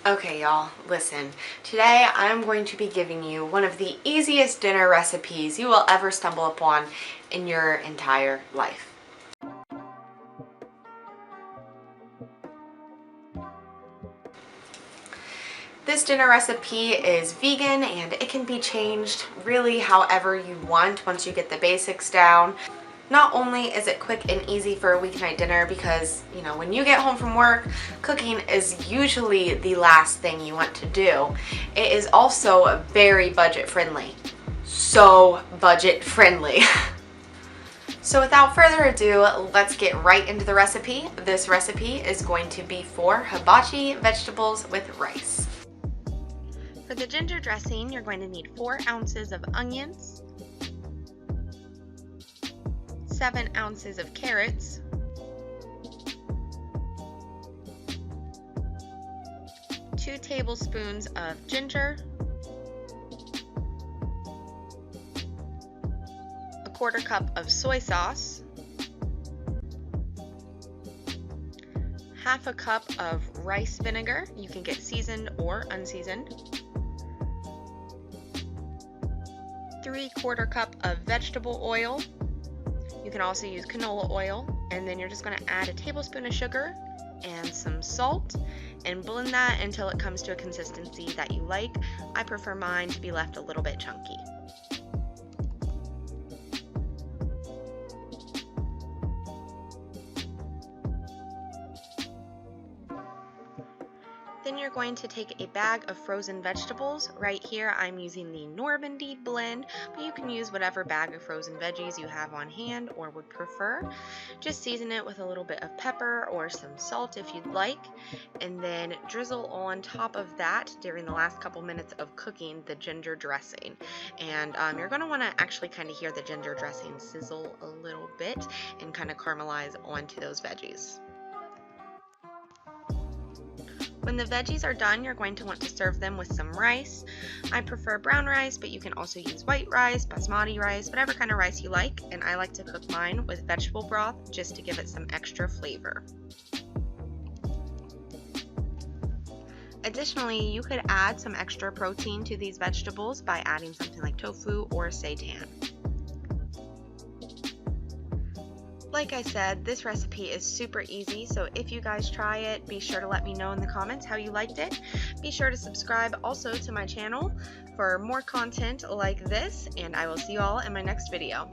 Okay, y'all, listen. Today I'm going to be giving you one of the easiest dinner recipes you will ever stumble upon in your entire life. This dinner recipe is vegan and it can be changed really however you want once you get the basics down. Not only is it quick and easy for a weeknight dinner because, when you get home from work, cooking is usually the last thing you want to do. It is also very budget friendly. So budget friendly. So without further ado, let's get right into the recipe. This recipe is going to be for hibachi vegetables with rice. For the ginger dressing, you're going to need 4 ounces of onions, 7 ounces of carrots, 2 tablespoons of ginger, 1/4 cup of soy sauce, 1/2 cup of rice vinegar. You can get seasoned or unseasoned, 3/4 cup of vegetable oil. You can also use canola oil, and then you're just going to add a tablespoon of sugar and some salt and blend that until it comes to a consistency that you like. I prefer mine to be left a little bit chunky. Then you're going to take a bag of frozen vegetables. Right here I'm using the Normandy blend, but you can use whatever bag of frozen veggies you have on hand or would prefer. Just season it with a little bit of pepper or some salt if you'd like, and then drizzle on top of that during the last couple minutes of cooking the ginger dressing. And you're going to want to actually kind of hear the ginger dressing sizzle a little bit and kind of caramelize onto those veggies. When the veggies are done, you're going to want to serve them with some rice. I prefer brown rice, but you can also use white rice, basmati rice, whatever kind of rice you like, and I like to cook mine with vegetable broth just to give it some extra flavor. Additionally, you could add some extra protein to these vegetables by adding something like tofu or seitan. Like I said, this recipe is super easy, so if you guys try it, be sure to let me know in the comments how you liked it. Be sure to subscribe also to my channel for more content like this, and I will see you all in my next video.